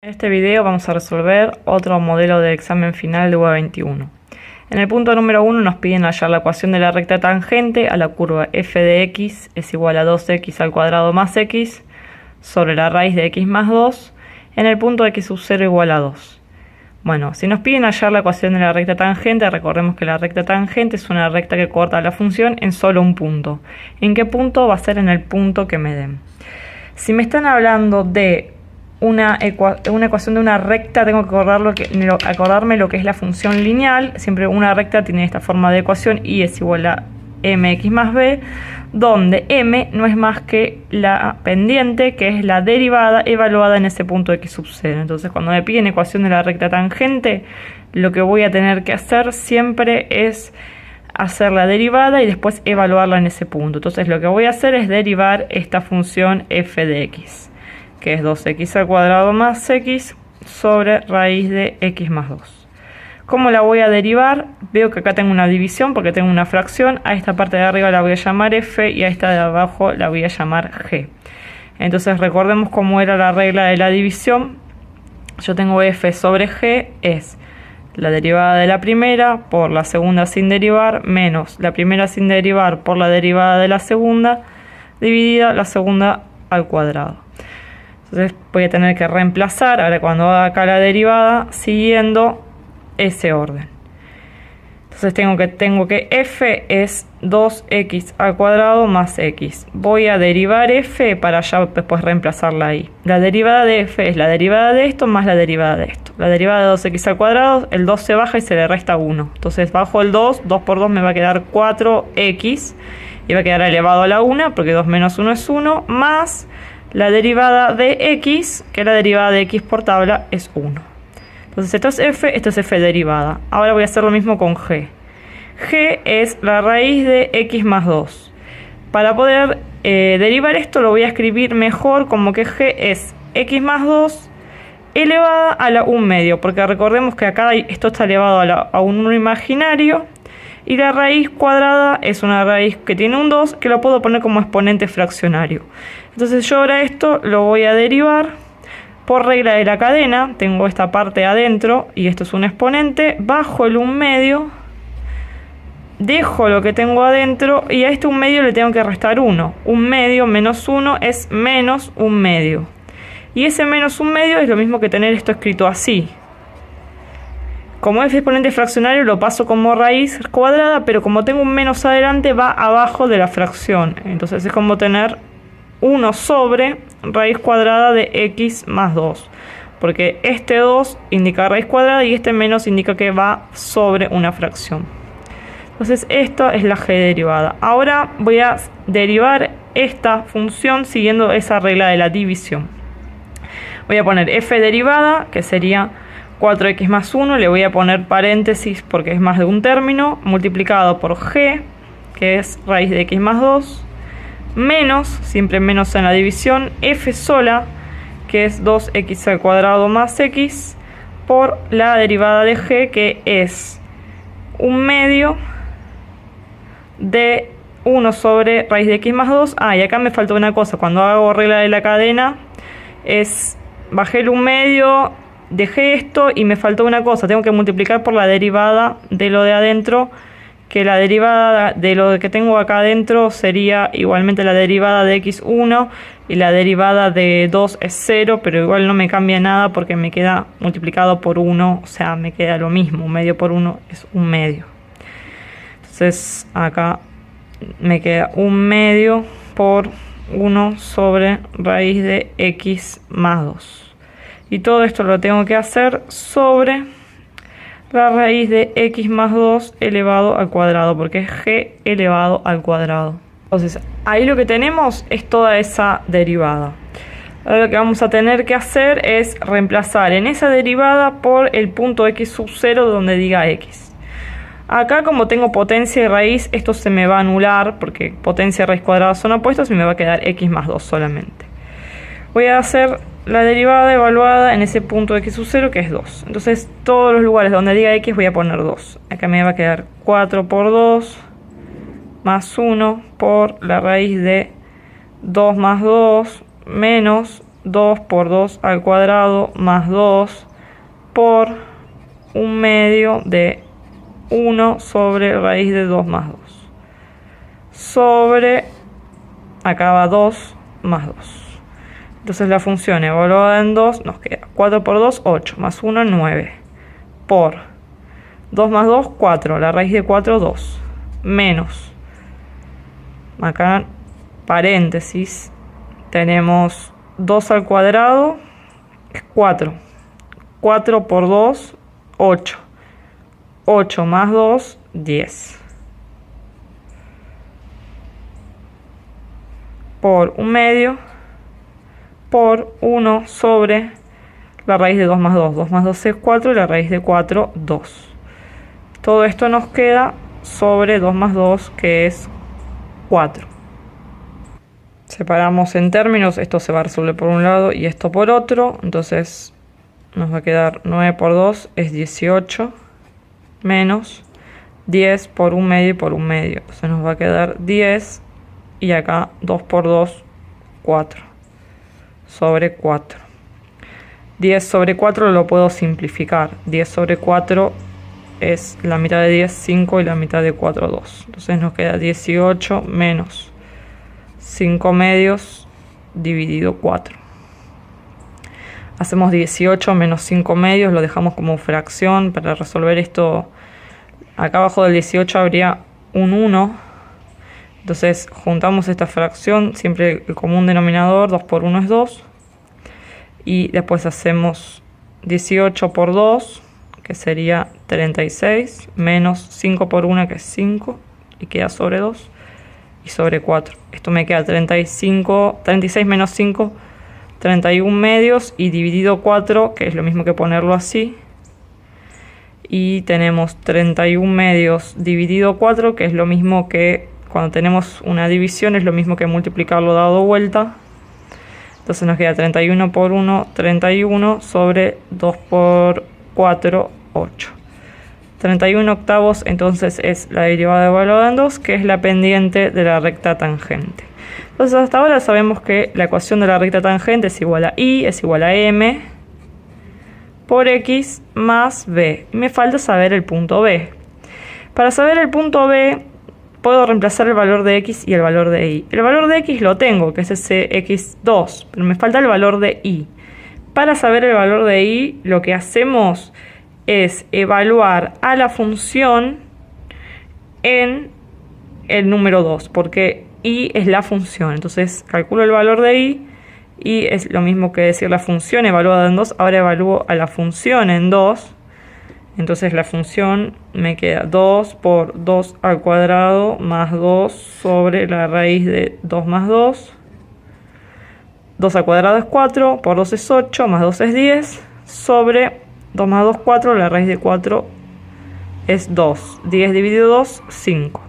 En este video vamos a resolver otro modelo de examen final de UE21. En el punto número 1 nos piden hallar la ecuación de la recta tangente a la curva f de x es igual a 2x al cuadrado más x sobre la raíz de x más 2 en el punto x sub 0 igual a 2. Bueno, si nos piden hallar la ecuación de la recta tangente, recordemos que la recta tangente es una recta que corta la función en solo un punto. ¿En qué punto? Va a ser en el punto que me den. Si me están hablando de una ecuación de una recta, tengo que acordarme lo que es la función lineal. Siempre una recta tiene esta forma de ecuación, y es igual a mx más b, donde m no es más que la pendiente, que es la derivada evaluada en ese punto x sub 0. Entonces, cuando me piden ecuación de la recta tangente, lo que voy a tener que hacer siempre es hacer la derivada y después evaluarla en ese punto. Entonces, lo que voy a hacer es derivar esta función f de x, que es 2x al cuadrado más x sobre raíz de x más 2. ¿Cómo la voy a derivar? Veo que acá tengo una división porque tengo una fracción. A esta parte de arriba la voy a llamar f y a esta de abajo la voy a llamar g. Entonces recordemos cómo era la regla de la división. Yo tengo f sobre g, es la derivada de la primera por la segunda sin derivar, menos la primera sin derivar por la derivada de la segunda, dividida la segunda al cuadrado. Entonces voy a tener que reemplazar, ahora cuando haga acá la derivada, siguiendo ese orden. Entonces tengo que f es 2x al cuadrado más x. Voy a derivar f para ya después reemplazarla ahí. La derivada de f es la derivada de esto más la derivada de esto. La derivada de 2x al cuadrado, el 2 se baja y se le resta 1. Entonces bajo el 2, 2 por 2 me va a quedar 4x. Y va a quedar elevado a la 1, porque 2 menos 1 es 1, más la derivada de x, que la derivada de x por tabla es 1. Entonces esto es f derivada. Ahora voy a hacer lo mismo con g. G es la raíz de x más 2. Para poder derivar esto lo voy a escribir mejor como que g es x más 2 elevada a la 1 medio, porque recordemos que acá esto está elevado a un 1 imaginario. Y la raíz cuadrada es una raíz que tiene un 2, que lo puedo poner como exponente fraccionario. Entonces yo ahora esto lo voy a derivar por regla de la cadena. Tengo esta parte adentro y esto es un exponente. Bajo el 1 medio, dejo lo que tengo adentro y a este 1 medio le tengo que restar 1. 1 medio menos 1 es menos 1 medio. Y ese menos 1 medio es lo mismo que tener esto escrito así. Como es exponente fraccionario lo paso como raíz cuadrada, pero como tengo un menos adelante va abajo de la fracción. Entonces es como tener 1 sobre raíz cuadrada de x más 2. Porque este 2 indica raíz cuadrada y este menos indica que va sobre una fracción. Entonces esta es la g derivada. Ahora voy a derivar esta función siguiendo esa regla de la división. Voy a poner f derivada, que sería 4x más 1, le voy a poner paréntesis porque es más de un término, multiplicado por g, que es raíz de x más 2, menos, siempre menos en la división, f sola, que es 2x al cuadrado más x, por la derivada de g, que es 1 medio de 1 sobre raíz de x más 2. Y acá me faltó una cosa, cuando hago regla de la cadena, bajé el 1 medio, dejé esto y me faltó una cosa, tengo que multiplicar por la derivada de lo de adentro, que la derivada de lo que tengo acá adentro sería igualmente la derivada de x1 y la derivada de 2 es 0, pero igual no me cambia nada porque me queda multiplicado por 1, o sea, me queda lo mismo, 1 medio por 1 es 1 medio. Entonces acá me queda 1 medio por 1 sobre raíz de x más 2. Y todo esto lo tengo que hacer sobre la raíz de x más 2 elevado al cuadrado, porque es g elevado al cuadrado. Entonces, ahí lo que tenemos es toda esa derivada. Ahora lo que vamos a tener que hacer es reemplazar en esa derivada por el punto x sub 0 donde diga x. Acá, como tengo potencia y raíz, esto se me va a anular porque potencia y raíz cuadrada son opuestos y me va a quedar x más 2 solamente. Voy a hacer la derivada evaluada en ese punto de x sub 0, que es 2. Entonces todos los lugares donde diga x voy a poner 2. Acá me va a quedar 4 por 2 más 1 por la raíz de 2 más 2 menos 2 por 2 al cuadrado más 2 por 1/2 de 1 sobre raíz de 2 más 2. Sobre, acá va 2 más 2. Entonces la función evaluada en 2 nos queda 4 por 2, 8, más 1, 9. Por 2 más 2, 4. La raíz de 4, 2. Menos, acá paréntesis, tenemos 2 al cuadrado, es 4. 4 por 2, 8. 8 más 2, 10. Por 1/2 por 1 sobre la raíz de 2 más 2. 2 más 2 es 4 y la raíz de 4, 2. Todo esto nos queda sobre 2 más 2, que es 4. Separamos en términos, esto se va a resolver por un lado y esto por otro. Entonces nos va a quedar 9 por 2 es 18, menos 10 por 1/2 y por 1/2. Entonces nos va a quedar 10 y acá 2 por 2, 4. Sobre 4. 10 sobre 4 lo puedo simplificar. 10 sobre 4 es la mitad de 10, 5 y la mitad de 4, 2. Entonces nos queda 18 menos 5/2 dividido 4. Hacemos 18 menos 5/2, lo dejamos como fracción. Para resolver esto, acá abajo del 18 habría un 1. Entonces juntamos esta fracción, siempre el común denominador, 2 por 1 es 2. Y después hacemos 18 por 2, que sería 36, menos 5 por 1, que es 5, y queda sobre 2, y sobre 4. Esto me queda 36 menos 5, 31/2, y dividido 4, que es lo mismo que ponerlo así. Y tenemos 31/2 dividido 4, que es lo mismo que cuando tenemos una división, es lo mismo que multiplicarlo dado vuelta. Entonces nos queda 31 por 1, 31 sobre 2 por 4, 8. 31 octavos entonces es la derivada evaluada en 2, que es la pendiente de la recta tangente. Entonces hasta ahora sabemos que la ecuación de la recta tangente es igual a I, es igual a M por X más B. Me falta saber el punto B. Para saber el punto B, puedo reemplazar el valor de X y el valor de Y. El valor de X lo tengo, que es ese X2, pero me falta el valor de Y. Para saber el valor de Y, lo que hacemos es evaluar a la función en el número 2, porque Y es la función. Entonces calculo el valor de Y es lo mismo que decir la función evaluada en 2. Ahora evalúo a la función en 2. Entonces la función me queda 2 por 2 al cuadrado más 2 sobre la raíz de 2 más 2. 2 al cuadrado es 4, por 2 es 8, más 2 es 10, sobre 2 más 2, 4, la raíz de 4 es 2. 10 dividido 2, 5.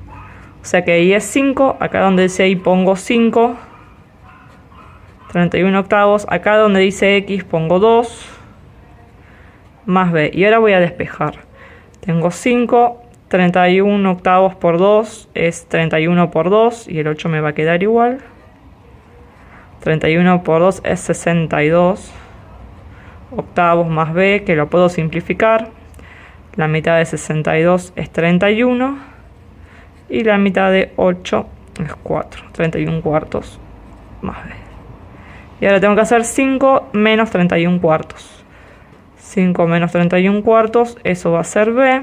O sea que I es 5, acá donde dice I pongo 5, 31 octavos, acá donde dice X pongo 2, más B. Y ahora voy a despejar. Tengo 5, 31 octavos por 2 es 31 por 2 y el 8 me va a quedar igual. 31 por 2 es 62 octavos más B, que lo puedo simplificar. La mitad de 62 es 31 y la mitad de 8 es 4. 31 cuartos más B. Y ahora tengo que hacer 5 menos 31 cuartos. 5 menos 31 cuartos, eso va a ser B.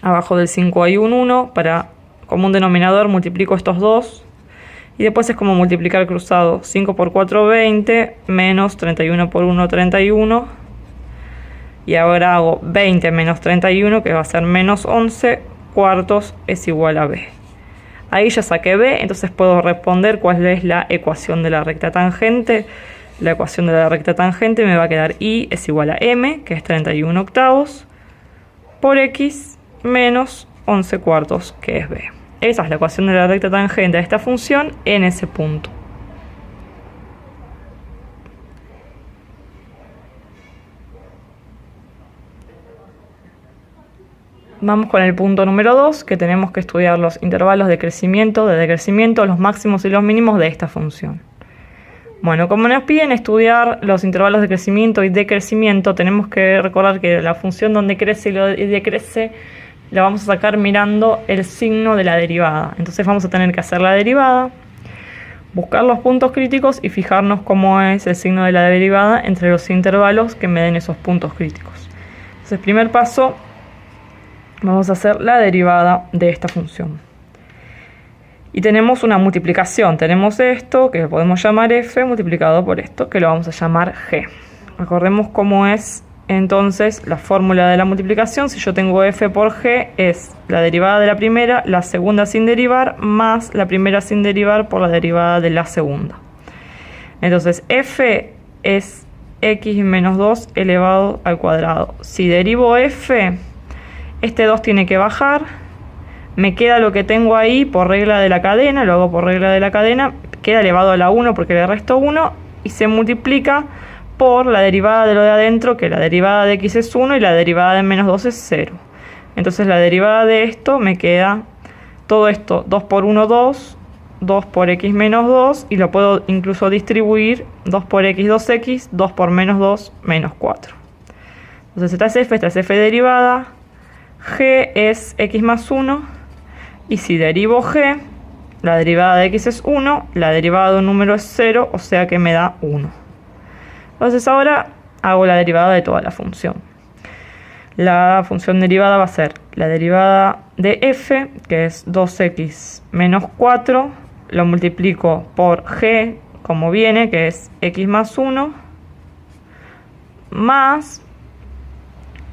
Abajo del 5 hay un 1. Para común denominador multiplico estos dos. Y después es como multiplicar cruzado. 5 por 4, 20. Menos 31 por 1, 31. Y ahora hago 20 menos 31, que va a ser menos 11 cuartos, es igual a B. Ahí ya saqué B, entonces puedo responder cuál es la ecuación de la recta tangente. La ecuación de la recta tangente me va a quedar I es igual a M, que es 31 octavos, por X menos 11 cuartos, que es B. Esa es la ecuación de la recta tangente de esta función en ese punto. Vamos con el punto número 2, que tenemos que estudiar los intervalos de crecimiento, de decrecimiento, los máximos y los mínimos de esta función. Bueno, como nos piden estudiar los intervalos de crecimiento y decrecimiento, tenemos que recordar que la función donde crece y decrece la vamos a sacar mirando el signo de la derivada. Entonces vamos a tener que hacer la derivada, buscar los puntos críticos y fijarnos cómo es el signo de la derivada entre los intervalos que me den esos puntos críticos. Entonces, primer paso, vamos a hacer la derivada de esta función. Y tenemos una multiplicación, tenemos esto que podemos llamar f multiplicado por esto que lo vamos a llamar g. Recordemos cómo es entonces la fórmula de la multiplicación. Si yo tengo f por g, es la derivada de la primera, la segunda sin derivar, más la primera sin derivar por la derivada de la segunda. Entonces f es x menos 2 elevado al cuadrado. Si derivo f, este 2 tiene que bajar. Me queda lo que tengo ahí por regla de la cadena, lo hago por regla de la cadena, queda elevado a la 1 porque le resto 1 y se multiplica por la derivada de lo de adentro, que la derivada de x es 1 y la derivada de menos 2 es 0. Entonces la derivada de esto me queda todo esto, 2 por 1, 2, 2 por x menos 2 y lo puedo incluso distribuir, 2 por x, 2x, 2 por menos 2, menos 4. Entonces esta es f derivada, g es x más 1. Y si derivo g, la derivada de x es 1, la derivada de un número es 0, o sea que me da 1. Entonces ahora hago la derivada de toda la función. La función derivada va a ser la derivada de f, que es 2x menos 4, lo multiplico por g, como viene, que es x más 1, más,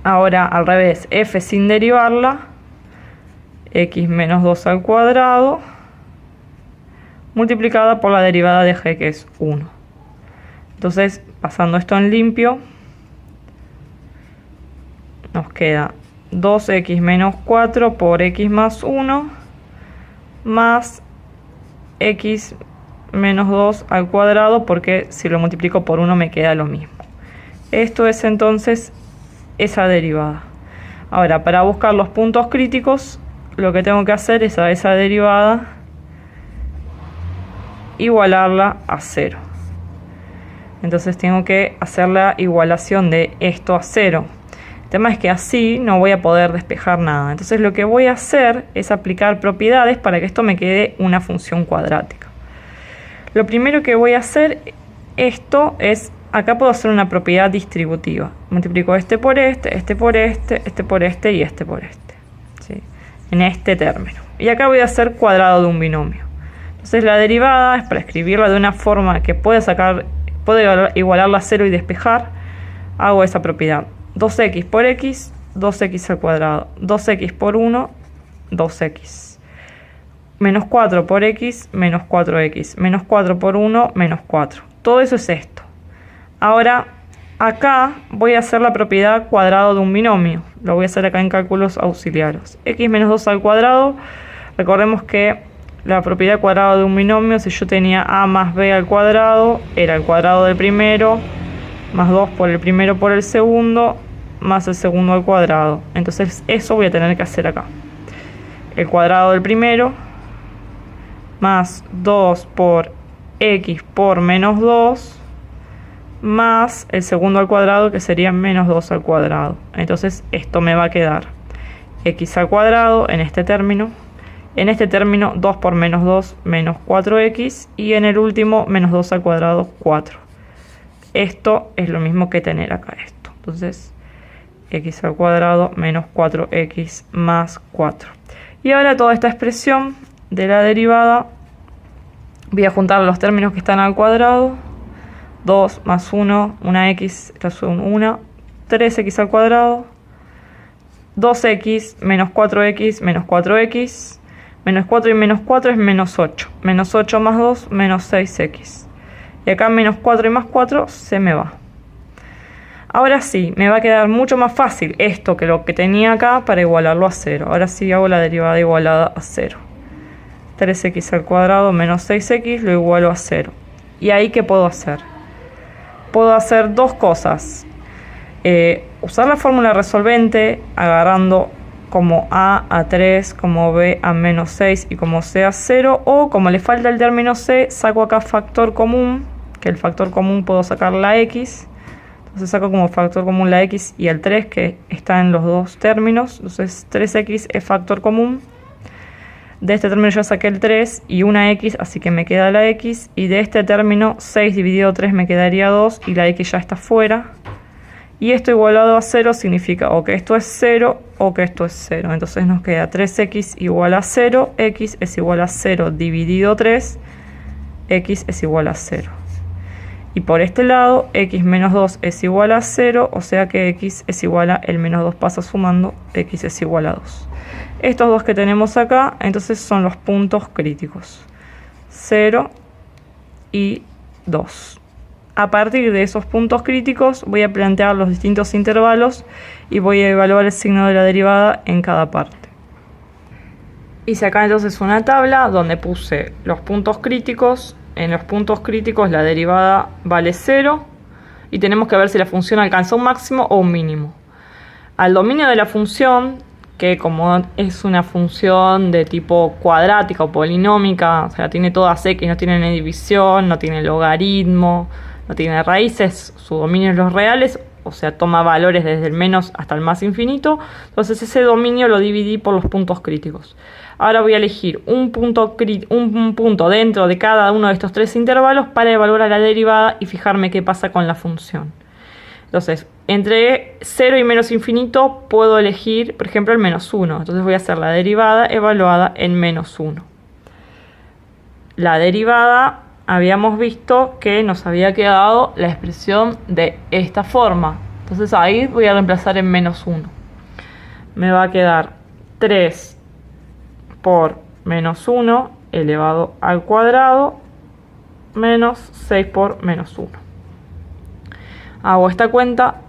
ahora al revés, f sin derivarla, x menos 2 al cuadrado multiplicada por la derivada de g, que es 1. Entonces, pasando esto en limpio, nos queda 2x menos 4 por x más 1 más x menos 2 al cuadrado, porque si lo multiplico por 1 me queda lo mismo. Esto es entonces esa derivada. Ahora, para buscar los puntos críticos, lo que tengo que hacer es a esa derivada igualarla a 0. Entonces tengo que hacer la igualación de esto a 0. El tema es que así no voy a poder despejar nada. Entonces lo que voy a hacer es aplicar propiedades para que esto me quede una función cuadrática. Lo primero que voy a hacer esto es, acá puedo hacer una propiedad distributiva. Multiplico este por este, este por este, este por este y este por este, ¿sí? En este término. Y acá voy a hacer cuadrado de un binomio. Entonces la derivada es para escribirla de una forma que pueda igualarla a 0 y despejar. Hago esa propiedad. 2x por x, 2x al cuadrado. 2x por 1, 2x. Menos 4 por x, menos 4x. Menos 4 por 1, menos 4. Todo eso es esto. Ahora, acá voy a hacer la propiedad cuadrado de un binomio. Lo voy a hacer acá en cálculos auxiliares. X menos 2 al cuadrado. Recordemos que la propiedad cuadrado de un binomio, si yo tenía a más b al cuadrado, era el cuadrado del primero, más 2 por el primero por el segundo, más el segundo al cuadrado. Entonces eso voy a tener que hacer acá. El cuadrado del primero, más 2 por x por menos 2, más el segundo al cuadrado, que sería menos 2 al cuadrado. Entonces esto me va a quedar x al cuadrado en este término. En este término 2 por menos 2, menos 4x. Y en el último, menos 2 al cuadrado, 4. Esto es lo mismo que tener acá esto. Entonces, x al cuadrado menos 4x más 4. Y ahora toda esta expresión de la derivada, voy a juntar los términos que están al cuadrado. 2 más 1, una x, esto es un 1, 3x al cuadrado. 2x menos 4x menos 4x. Menos 4 y menos 4 es menos 8. Menos 8 más 2, menos 6x. Y acá menos 4 y más 4 se me va. Ahora sí, me va a quedar mucho más fácil esto que lo que tenía acá para igualarlo a 0. Ahora sí hago la derivada igualada a 0. 3x al cuadrado menos 6x lo igualo a 0. ¿Y ahí qué puedo hacer? Puedo hacer dos cosas. Usar la fórmula resolvente agarrando como a 3, como b a menos 6 y como c a 0. O como le falta el término c, saco acá factor común, que el factor común puedo sacar la x. Entonces saco como factor común la x y el 3 que está en los dos términos. Entonces 3x es factor común. De este término ya saqué el 3 y una x, así que me queda la x. Y de este término 6 dividido 3 me quedaría 2 y la x ya está fuera. Y esto igualado a 0 significa o que esto es 0 o que esto es 0. Entonces nos queda 3x igual a 0, x es igual a 0 dividido 3, x es igual a 0. Y por este lado, x menos 2 es igual a 0, o sea que x es igual a, el menos 2 pasa sumando, x es igual a 2. Estos dos que tenemos acá, entonces son los puntos críticos. 0 y 2. A partir de esos puntos críticos voy a plantear los distintos intervalos y voy a evaluar el signo de la derivada en cada parte. Hice acá entonces una tabla donde puse los puntos críticos. En los puntos críticos la derivada vale 0 y tenemos que ver si la función alcanza un máximo o un mínimo. Al dominio de la función, que como es una función de tipo cuadrática o polinómica, o sea, tiene todas x, no tiene ni división, no tiene logaritmo, no tiene raíces, su dominio es los reales, o sea, toma valores desde el menos hasta el más infinito. Entonces ese dominio lo dividí por los puntos críticos. Ahora voy a elegir un punto dentro de cada uno de estos tres intervalos para evaluar a la derivada y fijarme qué pasa con la función. Entonces, entre 0 y menos infinito puedo elegir, por ejemplo, el menos 1. Entonces voy a hacer la derivada evaluada en menos 1. La derivada, habíamos visto que nos había quedado la expresión de esta forma. Entonces ahí voy a reemplazar en menos 1. Me va a quedar 3 por menos 1 elevado al cuadrado menos 6 por menos 1. Hago esta cuenta.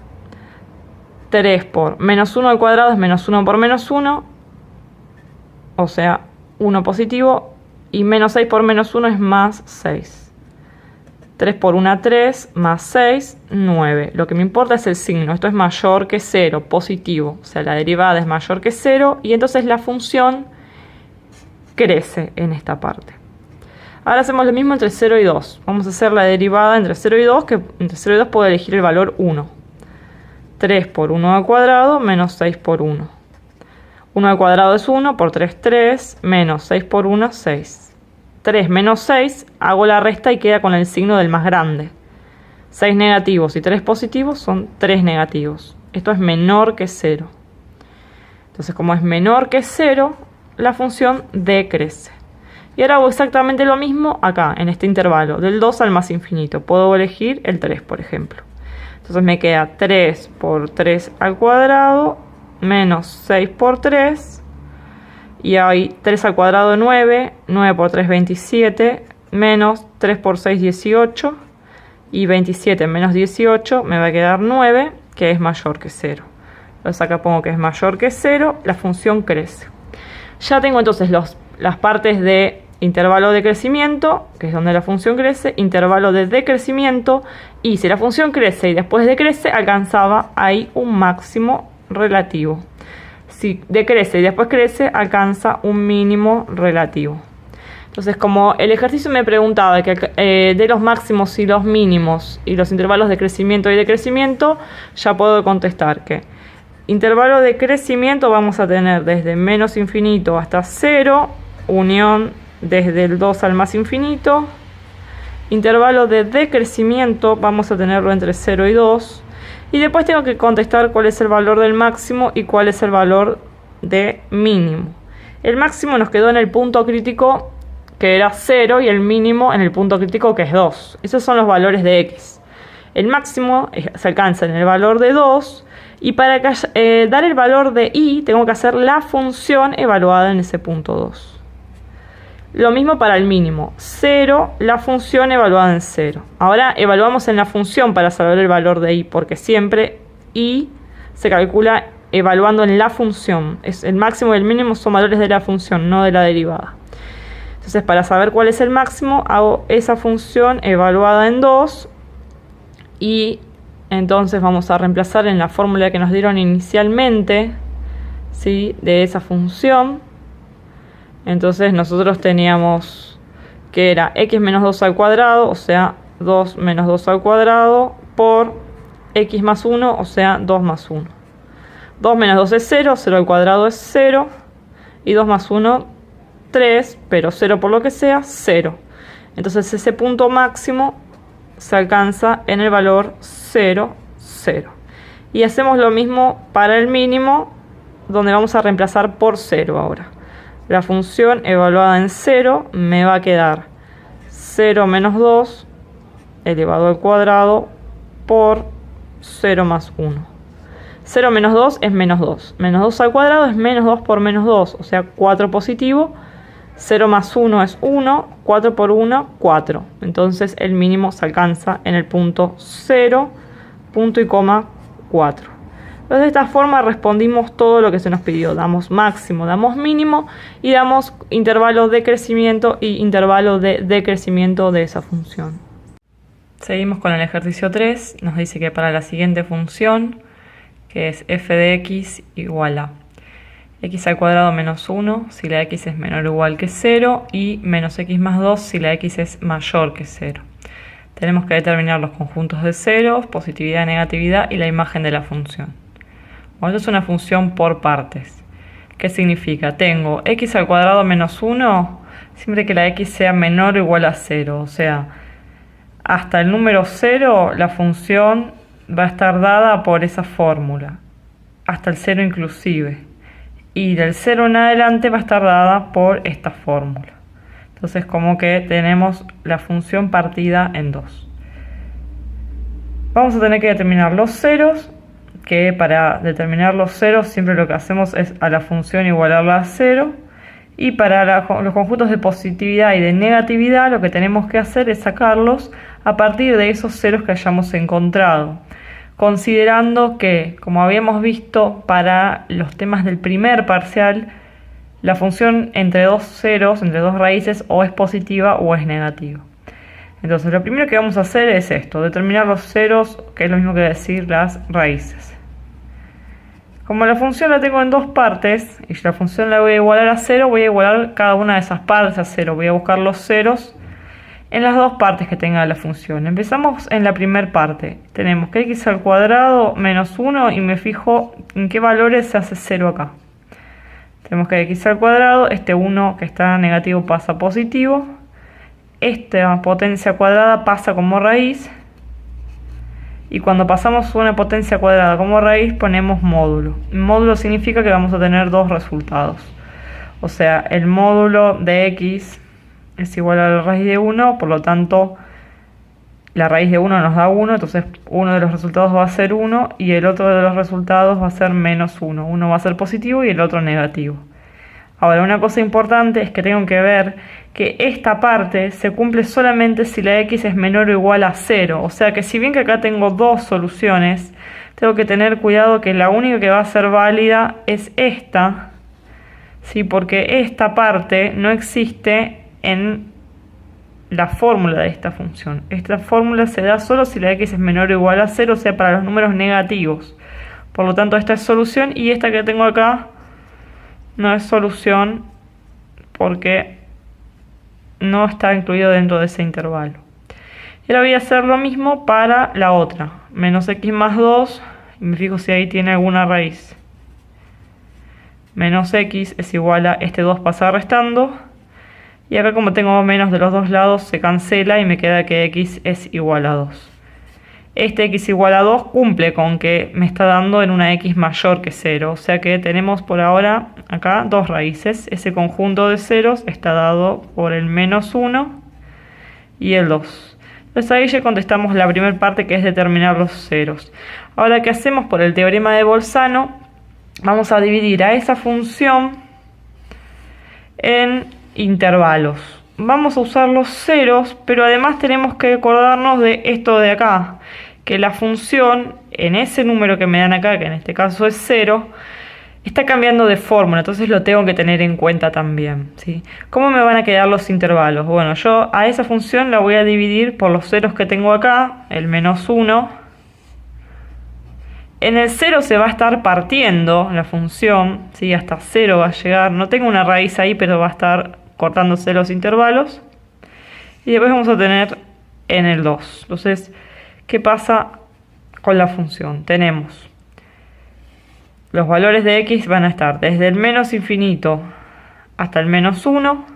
3 por menos 1 al cuadrado es menos 1 por menos 1, o sea 1 positivo, y menos 6 por menos 1 es más 6. 3 por 1, 3, más 6, 9. Lo que me importa es el signo. Esto es mayor que 0, positivo. O sea, la derivada es mayor que 0 y entonces la función crece en esta parte. Ahora hacemos lo mismo entre 0 y 2. Vamos a hacer la derivada entre 0 y 2, que entre 0 y 2 puedo elegir el valor 1. 3 por 1 al cuadrado menos 6 por 1. 1 al cuadrado es 1, por 3, 3, menos 6 por 1, 6. 3 menos 6, hago la resta y queda con el signo del más grande. 6 negativos y 3 positivos son 3 negativos. Esto es menor que 0. Entonces, como es menor que 0, la función decrece. Y ahora hago exactamente lo mismo acá, en este intervalo, del 2 al más infinito. Puedo elegir el 3, por ejemplo. Entonces me queda 3 por 3 al cuadrado menos 6 por 3. Y hay 3 al cuadrado 9, 9 por 3 27, menos 3 por 6 18. Y 27 menos 18 me va a quedar 9, que es mayor que 0. Entonces acá pongo que es mayor que 0, la función crece. Ya tengo entonces las partes de intervalo de crecimiento, que es donde la función crece, intervalo de decrecimiento, y si la función crece y después decrece, alcanzaba ahí un máximo relativo. Si decrece y después crece, alcanza un mínimo relativo. Entonces, como el ejercicio me preguntaba que de los máximos y los mínimos y los intervalos de crecimiento y decrecimiento, ya puedo contestar que intervalo de crecimiento vamos a tener desde menos infinito hasta 0, unión desde el 2 al más infinito. Intervalo de decrecimiento vamos a tenerlo entre 0 y 2. Y después tengo que contestar cuál es el valor del máximo y cuál es el valor de mínimo. El máximo nos quedó en el punto crítico, que era 0, y el mínimo en el punto crítico, que es 2. Esos son los valores de x. El máximo se alcanza en el valor de 2. Y para dar el valor de y, tengo que hacer la función evaluada en ese punto 2. Lo mismo para el mínimo. 0, la función evaluada en 0. Ahora evaluamos en la función para saber el valor de y, porque siempre y se calcula evaluando en la función. El máximo y el mínimo son valores de la función, no de la derivada. Entonces, para saber cuál es el máximo, hago esa función evaluada en 2 y entonces vamos a reemplazar en la fórmula que nos dieron inicialmente, ¿sí?, de esa función. Entonces nosotros teníamos que era x menos 2 al cuadrado, o sea, 2 menos 2 al cuadrado por x más 1, o sea 2 más 1. 2 menos 2 es 0, 0 al cuadrado es 0, y 2 más 1, 3, pero 0 por lo que sea, 0. Entonces ese punto máximo se alcanza en el valor 0, 0. Y hacemos lo mismo para el mínimo, donde vamos a reemplazar por 0 ahora. La función evaluada en 0 me va a quedar 0 menos 2 elevado al cuadrado por 0 más 1. 0 menos 2 es menos 2. Menos 2 al cuadrado es menos 2 por menos 2, o sea 4 positivo. 0 más 1 es 1, 4 por 1, 4. Entonces el mínimo se alcanza en el punto 0, punto y coma 4. Entonces de esta forma respondimos todo lo que se nos pidió. Damos máximo, damos mínimo y damos intervalos de crecimiento y intervalos de decrecimiento de esa función. Seguimos con el ejercicio 3. Nos dice que para la siguiente función, que es f de x igual a x al cuadrado menos 1 si la x es menor o igual que 0 y menos x más 2 si la x es mayor que 0. Tenemos que determinar los conjuntos de ceros, positividad y negatividad y la imagen de la función. Bueno, esto es una función por partes. ¿Qué significa? Tengo x al cuadrado menos 1 siempre que la x sea menor o igual a 0. O sea, hasta el número 0 la función va a estar dada por esa fórmula. Hasta el 0 inclusive. Y del 0 en adelante va a estar dada por esta fórmula. Entonces como que tenemos la función partida en dos. Vamos a tener que determinar los ceros, que para determinar los ceros siempre lo que hacemos es a la función igualarla a 0. Y para los conjuntos de positividad y de negatividad lo que tenemos que hacer es sacarlos a partir de esos ceros que hayamos encontrado. Considerando que, como habíamos visto para los temas del primer parcial, la función entre dos ceros, entre dos raíces, o es positiva o es negativa. Entonces lo primero que vamos a hacer es esto, determinar los ceros, que es lo mismo que decir las raíces. Como la función la tengo en dos partes, y la función la voy a igualar a 0, voy a igualar cada una de esas partes a 0. Voy a buscar los ceros en las dos partes que tenga la función. Empezamos en la primera parte. Tenemos que x al cuadrado menos 1 y me fijo en qué valores se hace 0 acá. Tenemos que x al cuadrado, este 1 que está negativo pasa a positivo. Esta potencia cuadrada pasa como raíz. Y cuando pasamos una potencia cuadrada como raíz ponemos módulo. Módulo significa que vamos a tener dos resultados. O sea, el módulo de x es igual a la raíz de 1, por lo tanto la raíz de 1 nos da 1, entonces uno de los resultados va a ser 1 y el otro de los resultados va a ser menos 1. Uno va a ser positivo y el otro negativo. Ahora, una cosa importante es que tengo que ver que esta parte se cumple solamente si la x es menor o igual a 0. O sea que si bien que acá tengo dos soluciones, tengo que tener cuidado que la única que va a ser válida es esta, ¿sí? Porque esta parte no existe en la fórmula de esta función. Esta fórmula se da solo si la x es menor o igual a 0, o sea, para los números negativos. Por lo tanto, esta es solución y esta que tengo acá no es solución porque no está incluido dentro de ese intervalo. Y ahora voy a hacer lo mismo para la otra. Menos x más 2, y me fijo si ahí tiene alguna raíz. Menos x es igual a este 2 pasa restando. Y acá como tengo menos de los dos lados se cancela y me queda que x es igual a 2. Este x igual a 2 cumple con que me está dando en una x mayor que 0. O sea que tenemos por ahora acá dos raíces. Ese conjunto de ceros está dado por el menos 1 y el 2. Entonces ahí ya contestamos la primera parte, que es determinar los ceros. Ahora, ¿qué hacemos? Por el teorema de Bolzano vamos a dividir a esa función en intervalos. Vamos a usar los ceros, pero además tenemos que acordarnos de esto de acá, que la función en ese número que me dan acá, que en este caso es 0, está cambiando de fórmula, entonces lo tengo que tener en cuenta también, ¿sí? ¿Cómo me van a quedar los intervalos? Bueno, yo a esa función la voy a dividir por los ceros que tengo acá, el menos 1. En el 0 se va a estar partiendo la función, ¿sí? Hasta 0 va a llegar, no tengo una raíz ahí, pero va a estar cortándose los intervalos. Y después vamos a tener en el 2. Entonces, ¿qué pasa con la función? Tenemos los valores de x van a estar desde el menos infinito hasta el menos 1,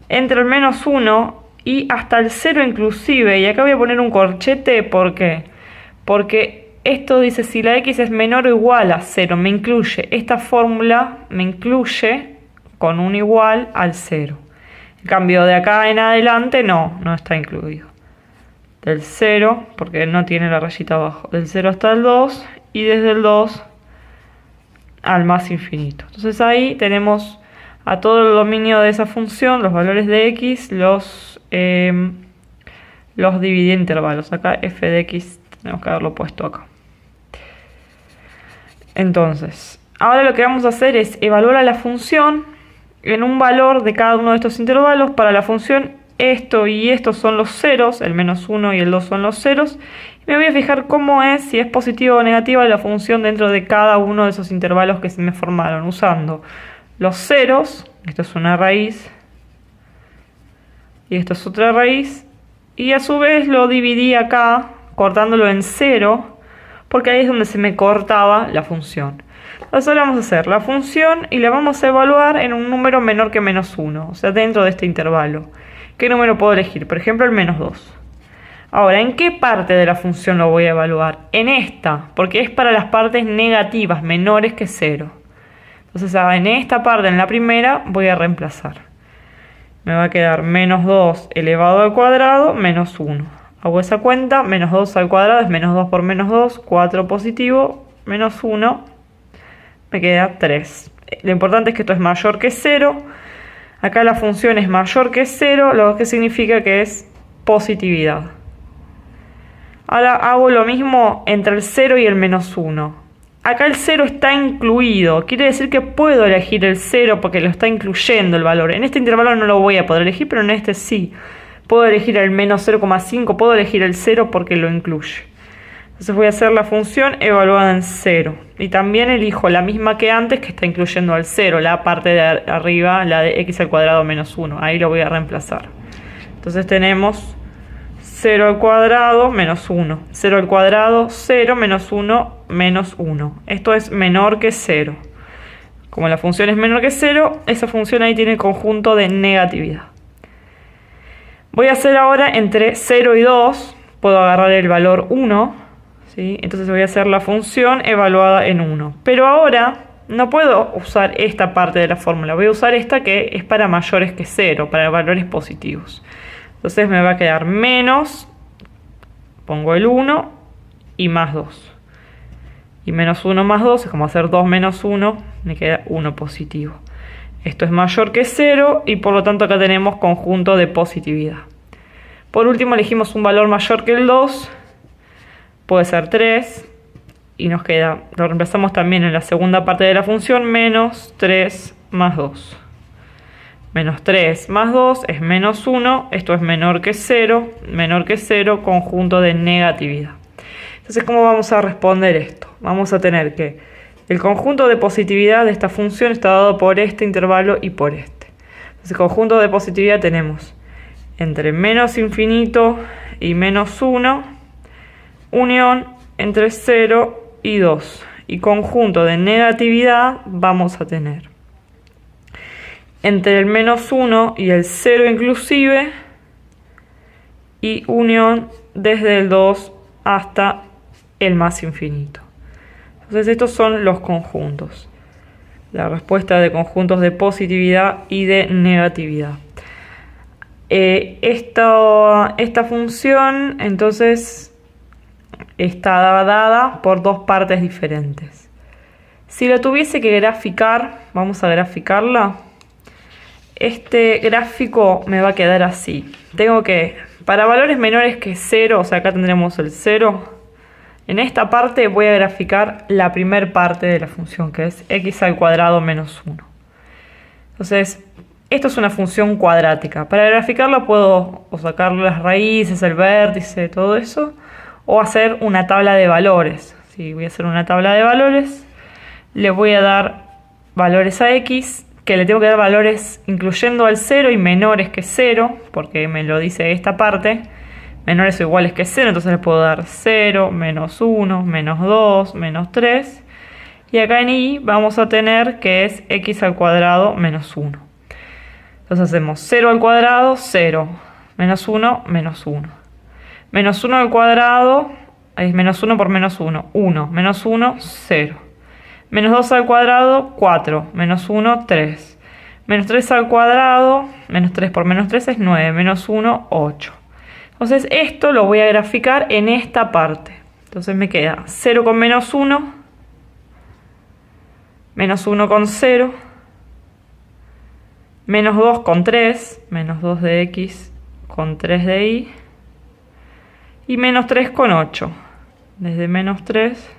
entre el menos 1 y hasta el 0 inclusive. Y acá voy a poner un corchete, ¿por qué? Porque esto dice si la x es menor o igual a 0, me incluye, esta fórmula me incluye con un igual al 0. En cambio de acá en adelante no está incluido. Del 0, porque no tiene la rayita abajo, del 0 hasta el 2 y desde el 2 al más infinito. Entonces ahí tenemos a todo el dominio de esa función, los valores de x, los dividí en intervalos. Acá f de x tenemos que haberlo puesto acá. Entonces, ahora lo que vamos a hacer es evaluar a la función en un valor de cada uno de estos intervalos. Para la función esto y esto son los ceros, el menos 1 y el 2 son los ceros. Me voy a fijar cómo es, si es positiva o negativa la función dentro de cada uno de esos intervalos que se me formaron, usando los ceros, esto es una raíz, y esto es otra raíz, y a su vez lo dividí acá, cortándolo en 0, porque ahí es donde se me cortaba la función. Entonces ahora vamos a hacer la función y la vamos a evaluar en un número menor que menos 1, o sea, dentro de este intervalo. ¿Qué número puedo elegir? Por ejemplo, el menos 2. Ahora, ¿en qué parte de la función lo voy a evaluar? En esta, porque es para las partes negativas, menores que 0. Entonces, en esta parte, en la primera, voy a reemplazar. Me va a quedar menos 2 elevado al cuadrado, menos 1. Hago esa cuenta, menos 2 al cuadrado es menos 2 por menos 2, 4 positivo, menos 1, me queda 3. Lo importante es que esto es mayor que 0. Acá la función es mayor que 0, lo que significa que es positividad. Ahora hago lo mismo entre el 0 y el menos 1. Acá el 0 está incluido. Quiere decir que puedo elegir el 0 porque lo está incluyendo el valor. En este intervalo no lo voy a poder elegir, pero en este sí. Puedo elegir el menos 0,5, puedo elegir el 0 porque lo incluye. Entonces voy a hacer la función evaluada en 0. Y también elijo la misma que antes, que está incluyendo al 0. La parte de arriba, la de x al cuadrado menos 1. Ahí lo voy a reemplazar. Entonces tenemos 0 al cuadrado menos 1. 0 al cuadrado, 0 menos 1 menos 1. Esto es menor que 0. Como la función es menor que 0, esa función ahí tiene conjunto de negatividad. Voy a hacer ahora entre 0 y 2. Puedo agarrar el valor 1. ¿Sí? Entonces voy a hacer la función evaluada en 1. Pero ahora no puedo usar esta parte de la fórmula. Voy a usar esta que es para mayores que 0, para valores positivos. Entonces me va a quedar menos, pongo el 1 y más 2. Y menos 1 más 2 es como hacer 2 menos 1, me queda 1 positivo. Esto es mayor que 0 y por lo tanto acá tenemos conjunto de positividad. Por último elegimos un valor mayor que el 2, puede ser 3 y nos queda, lo reemplazamos también en la segunda parte de la función, menos 3 más 2. Menos 3 más 2 es menos 1, esto es menor que 0, conjunto de negatividad. Entonces, ¿cómo vamos a responder esto? Vamos a tener que el conjunto de positividad de esta función está dado por este intervalo y por este. Entonces, conjunto de positividad tenemos entre menos infinito y menos 1, unión entre 0 y 2. Y conjunto de negatividad vamos a tener entre el menos 1 y el 0 inclusive, y unión desde el 2 hasta el más infinito. Entonces estos son los conjuntos. La respuesta de conjuntos de positividad y de negatividad. Esta función entonces está dada por dos partes diferentes. Si la tuviese que graficar, vamos a graficarla. Este gráfico me va a quedar así. Tengo que, para valores menores que 0, o sea, acá tendremos el 0. En esta parte voy a graficar la primera parte de la función, que es x al cuadrado menos 1. Entonces, esto es una función cuadrática. Para graficarla puedo o sacar las raíces, el vértice, todo eso, o hacer una tabla de valores. Si voy a hacer una tabla de valores, le voy a dar valores a x, que le tengo que dar valores incluyendo al 0 y menores que 0, porque me lo dice esta parte, menores o iguales que 0, entonces le puedo dar 0, menos 1, menos 2, menos 3. Y acá en y vamos a tener que es x al cuadrado menos 1. Entonces hacemos 0 al cuadrado, 0, menos 1, menos 1. Menos 1 al cuadrado, es menos 1 por menos 1, 1, menos 1, 0. Menos 2 al cuadrado, 4, menos 1, 3. Menos 3 al cuadrado, menos 3 por menos 3 es 9, menos 1, 8. Entonces esto lo voy a graficar en esta parte. Entonces me queda 0 con menos 1, menos 1 con 0, menos 2 con 3, menos 2 de x con 3 de y, y menos 3 con 8, desde menos 3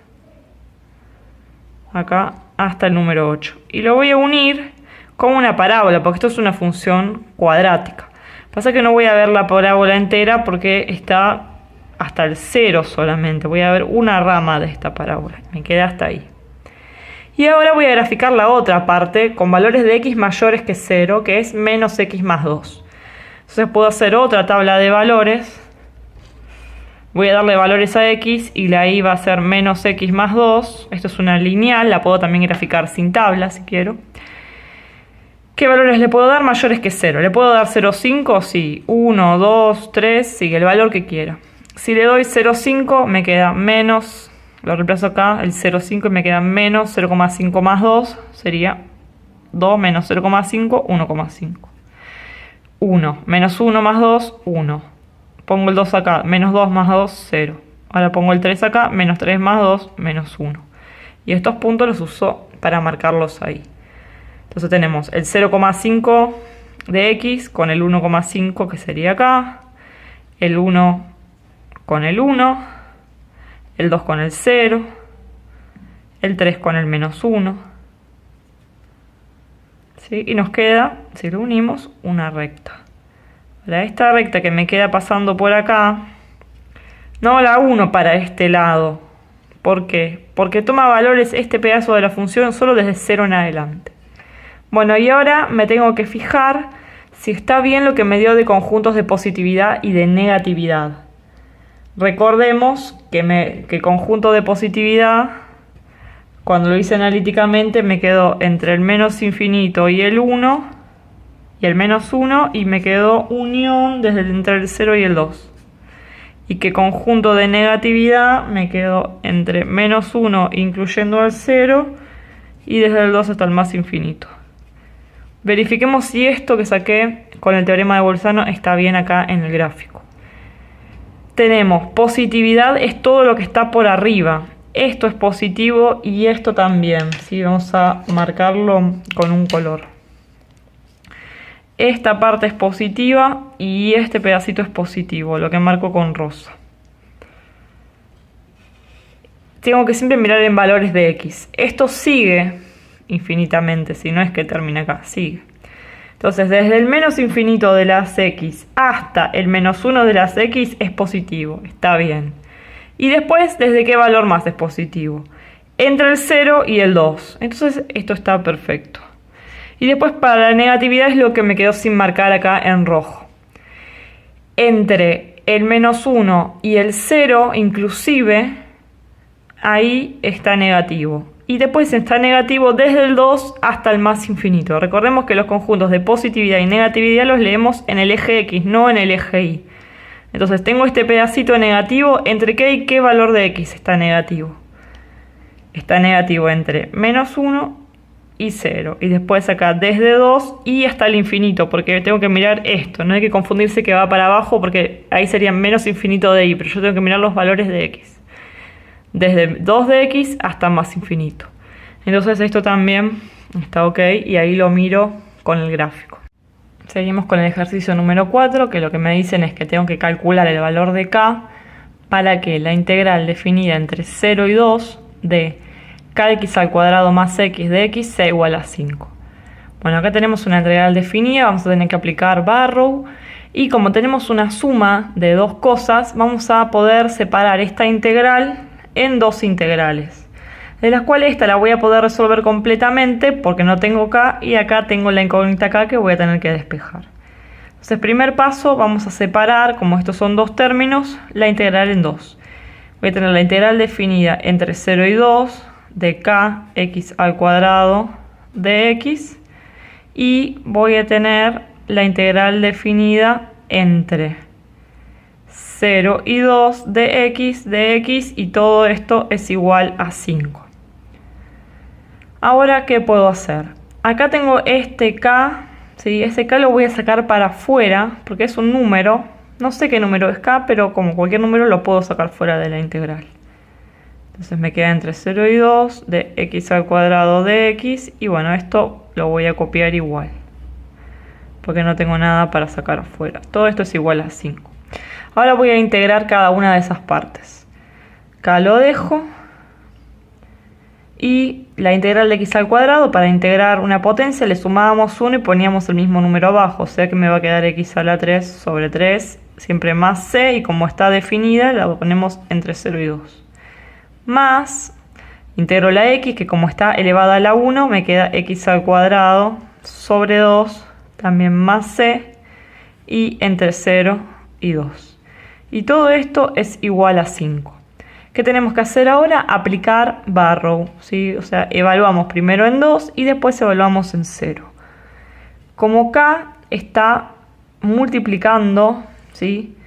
acá hasta el número 8. Y lo voy a unir con una parábola, porque esto es una función cuadrática. Pasa que no voy a ver la parábola entera porque está hasta el 0 solamente. Voy a ver una rama de esta parábola. Me queda hasta ahí. Y ahora voy a graficar la otra parte con valores de x mayores que 0, que es menos x más 2. Entonces puedo hacer otra tabla de valores. Voy a darle valores a x y la y va a ser menos x más 2. Esto es una lineal, la puedo también graficar sin tabla si quiero. ¿Qué valores le puedo dar mayores que 0? ¿Le puedo dar 0,5? Sí. 1, 2, 3, sí, el valor que quiera. Si le doy 0,5 me queda menos, lo reemplazo acá, el 0,5 y me queda menos 0,5 más 2, sería 2 menos 0,5, 1,5. 1, menos 1 más 2, 1. Pongo el 2 acá, menos 2 más 2, 0. Ahora pongo el 3 acá, menos 3 más 2, menos 1. Y estos puntos los uso para marcarlos ahí. Entonces tenemos el 0,5 de x con el 1,5 que sería acá. El 1 con el 1. El 2 con el 0. El 3 con el menos 1. ¿Sí? Y nos queda, si lo unimos, una recta. Ahora esta recta que me queda pasando por acá, no la uno para este lado. ¿Por qué? Porque toma valores este pedazo de la función solo desde 0 en adelante. Bueno, y ahora me tengo que fijar si está bien lo que me dio de conjuntos de positividad y de negatividad. Recordemos que el conjunto de positividad, cuando lo hice analíticamente, me quedó entre el menos infinito y el 1 y el menos 1, y me quedó unión entre el 0 y el 2. Y que conjunto de negatividad me quedó entre menos 1 incluyendo al 0 y desde el 2 hasta el más infinito. Verifiquemos si esto que saqué con el teorema de Bolzano está bien acá en el gráfico. Tenemos positividad, es todo lo que está por arriba. Esto es positivo y esto también. ¿Sí? Vamos a marcarlo con un color. Esta parte es positiva y este pedacito es positivo, lo que marco con rosa. Tengo que siempre mirar en valores de x. Esto sigue infinitamente, si no es que termina acá, sigue. Entonces, desde el menos infinito de las x hasta el menos 1 de las x es positivo, está bien. Y después, ¿desde qué valor más es positivo? Entre el 0 y el 2. Entonces, esto está perfecto. Y después para la negatividad es lo que me quedó sin marcar acá en rojo. Entre el menos 1 y el 0 inclusive, ahí está negativo. Y después está negativo desde el 2 hasta el más infinito. Recordemos que los conjuntos de positividad y negatividad los leemos en el eje X, no en el eje Y. Entonces tengo este pedacito negativo. ¿Entre qué y qué valor de X está negativo? Está negativo entre menos 1 y 0, y después acá desde 2 y hasta el infinito, porque tengo que mirar esto, no hay que confundirse que va para abajo porque ahí sería menos infinito de y, pero yo tengo que mirar los valores de x, desde 2 de x hasta más infinito. Entonces esto también está ok y ahí lo miro con el gráfico. Seguimos con el ejercicio número 4, que lo que me dicen es que tengo que calcular el valor de k para que la integral definida entre 0 y 2 de kx al cuadrado más x de x sea igual a 5. Bueno, acá tenemos una integral definida, vamos a tener que aplicar Barrow, y como tenemos una suma de dos cosas, vamos a poder separar esta integral en dos integrales. de las cuales esta la voy a poder resolver completamente porque no tengo k y acá tengo la incógnita k que voy a tener que despejar. Entonces, primer paso, vamos a separar, como estos son dos términos, la integral en dos. Voy a tener la integral definida entre 0 y 2 de kx al cuadrado de x y voy a tener la integral definida entre 0 y 2 de x y todo esto es igual a 5. Ahora, ¿qué puedo hacer? Acá tengo este k, ¿sí? Este k lo voy a sacar para afuera porque es un número. No sé qué número es k, pero como cualquier número lo puedo sacar fuera de la integral. Entonces me queda entre 0 y 2 de x al cuadrado de x. Y bueno, esto lo voy a copiar igual, porque no tengo nada para sacar afuera. Todo esto es igual a 5. Ahora voy a integrar cada una de esas partes. K lo dejo. Y la integral de x al cuadrado, para integrar una potencia le sumábamos 1 y poníamos el mismo número abajo. O sea que me va a quedar x a la 3 sobre 3, siempre más c, y como está definida la ponemos entre 0 y 2. Más, integro la x, que como está elevada a la 1, me queda x al cuadrado sobre 2, también más c, y entre 0 y 2. Y todo esto es igual a 5. ¿Qué tenemos que hacer ahora? Aplicar Barrow, ¿sí? O sea, evaluamos primero en 2 y después evaluamos en 0. Como k está multiplicando, ¿sí?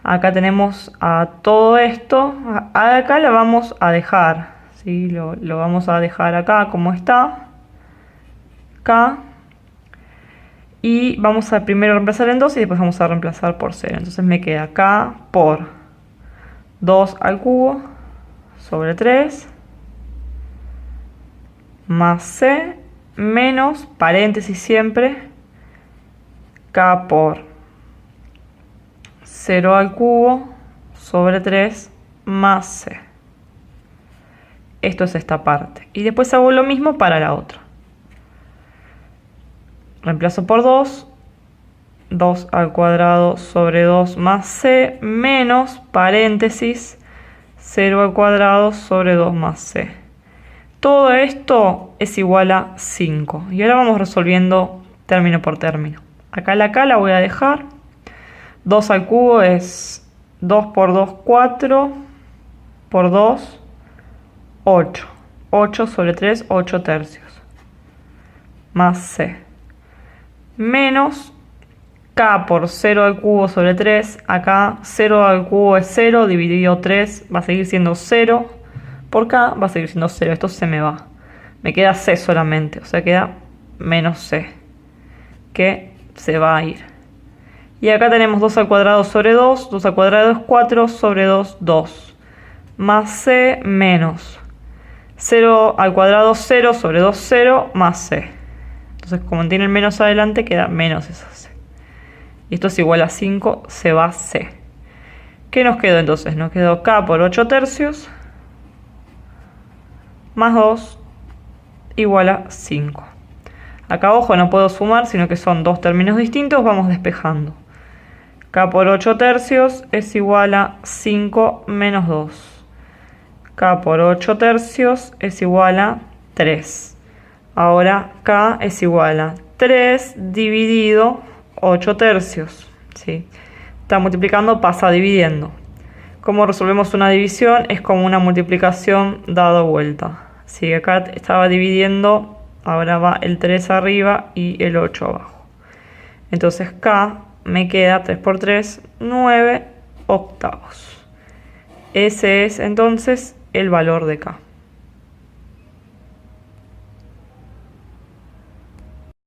Acá tenemos a todo esto. Acá lo vamos a dejar, ¿sí? Lo vamos a dejar acá como está. K. Y vamos a primero reemplazar en 2 y después vamos a reemplazar por 0. Entonces me queda k por 2 al cubo sobre 3 más c menos, paréntesis siempre, k por 0 al cubo sobre 3 más c. Esto es esta parte. Y después hago lo mismo para la otra. Reemplazo por 2. 2 al cuadrado sobre 2 más c menos, paréntesis, 0 al cuadrado sobre 2 más c. Todo esto es igual a 5. Y ahora vamos resolviendo término por término. Acá la k la voy a dejar. 2 al cubo es 2 por 2, 4 por 2, 8. 8 sobre 3, 8 tercios. Más c. Menos k por 0 al cubo sobre 3. Acá 0 al cubo es 0, dividido 3 va a seguir siendo 0. Por k va a seguir siendo 0. Esto se me va. Me queda c solamente, o sea queda menos c, que se va a ir. Y acá tenemos 2 al cuadrado sobre 2. 2 al cuadrado es 4 sobre 2, 2. Más c menos 0 al cuadrado 0 sobre 2, 0 más c. Entonces como tiene el menos adelante queda menos esa c. Y esto es igual a 5, se va c. ¿Qué nos quedó entonces? Nos quedó k por 8 tercios más 2 igual a 5. Acá, ojo, no puedo sumar, sino que son dos términos distintos, vamos despejando. K por 8 tercios es igual a 5 menos 2. K por 8 tercios es igual a 3. Ahora k es igual a 3 dividido 8 tercios. ¿Sí? Está multiplicando, pasa dividiendo. Como resolvemos una división, es como una multiplicación dado vuelta. Si acá estaba dividiendo, ahora va el 3 arriba y el 8 abajo. Entonces k me queda 3 por 3, 9 octavos. Ese es entonces el valor de k.